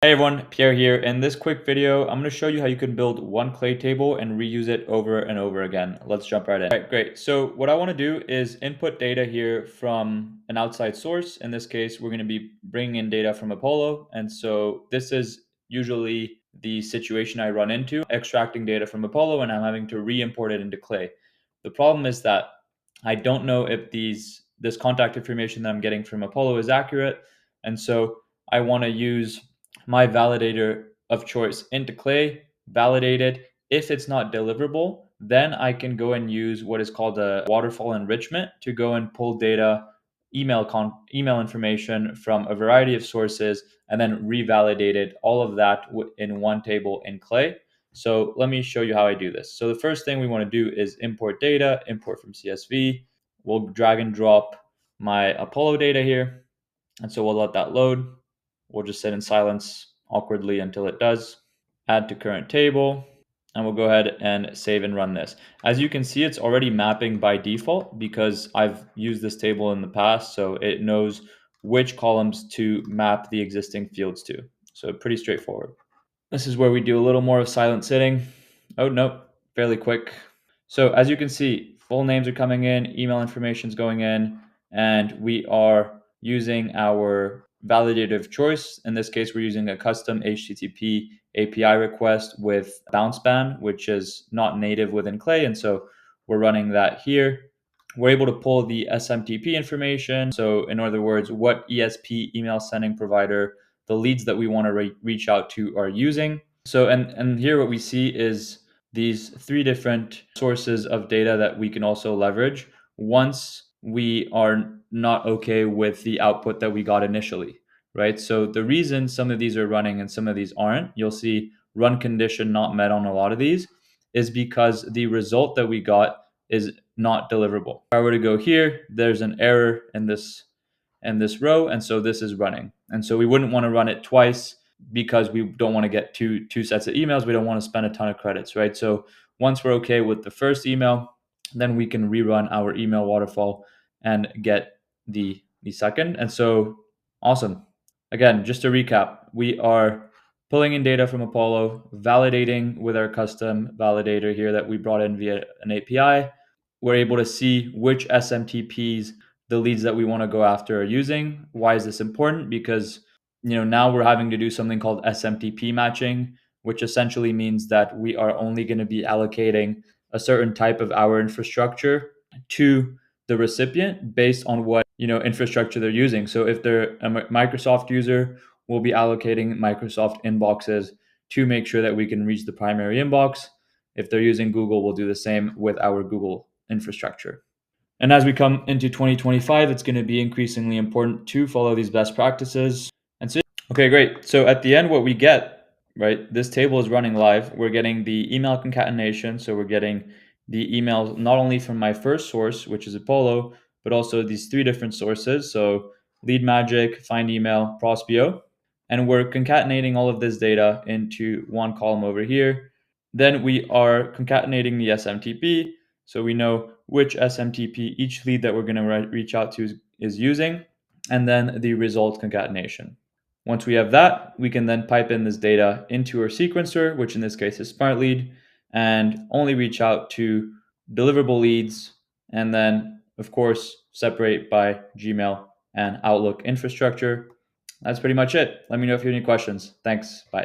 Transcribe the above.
Hey everyone, Pierre here. In this quick video, I'm going to show you how you can build one clay table and reuse it over and over again. Let's jump right in. All right, great. So what I want to do is input data here from an outside source. In this case, we're going to be bringing in data from Apollo. And so this is usually the situation I run into, extracting data from Apollo, and I'm having to re-import it into Clay. The problem is that I don't know if this contact information that I'm getting from Apollo is accurate. And so I want to use my validator of choice into Clay, validate it. If it's not deliverable, then I can go and use what is called a waterfall enrichment to go and pull data, email information from a variety of sources, and then revalidate it, all of that in one table in Clay. So let me show you how I do this. So the first thing we want to do is import data, import from CSV. We'll drag and drop my Apollo data here. And so we'll let that load. We'll just sit in silence awkwardly until it does. Add to current table, and we'll go ahead and save and run this. As you can see, it's already mapping by default because I've used this table in the past, so it knows which columns to map the existing fields to. So pretty straightforward. This is where we do a little more of silent sitting. Oh, no, fairly quick. So as you can see, full names are coming in, email information is going in, and we are using our validator of choice. In this case, we're using a custom HTTP API request with bounce ban, which is not native within Clay. And so we're running that here. We're able to pull the SMTP information. So in other words, what ESP email sending provider the leads that we want to reach out to are using. So, and here what we see is these three different sources of data that we can also leverage once we are not okay with the output that we got initially, right? So the reason some of these are running and some of these aren't, you'll see run condition not met on a lot of these, is because the result that we got is not deliverable. If I were to go here, there's an error in this row, and so this is running. And so we wouldn't want to run it twice because we don't want to get two sets of emails. We don't want to spend a ton of credits, right? So once we're okay with the first email, then we can rerun our email waterfall and get the second. And so awesome. Again, just to recap, we are pulling in data from Apollo, validating with our custom validator here that we brought in via an API. We're able to see which SMTPs the leads that we want to go after are using. Why is this important? Because now we're having to do something called SMTP matching, which essentially means that we are only going to be allocating a certain type of our infrastructure to the recipient based on what infrastructure they're using. So if they're a Microsoft user, we'll be allocating Microsoft inboxes to make sure that we can reach the primary inbox. If they're using Google, we'll do the same with our Google infrastructure. And as we come into 2025, it's going to be increasingly important to follow these best practices. And so, okay, great. So at the end, what we get, right, this table is running live. We're getting the email concatenation. So we're getting the emails not only from my first source, which is Apollo, but also these three different sources. So Lead Magic, Find Email, Prospeo. And we're concatenating all of this data into one column over here. Then we are concatenating the SMTP. So we know which SMTP each lead that we're going to reach out to is using, and then the result concatenation. Once we have that, we can then pipe in this data into our sequencer, which in this case is SmartLead, and only reach out to deliverable leads, and then, of course, separate by Gmail and Outlook infrastructure. That's pretty much it. Let me know if you have any questions. Thanks. Bye.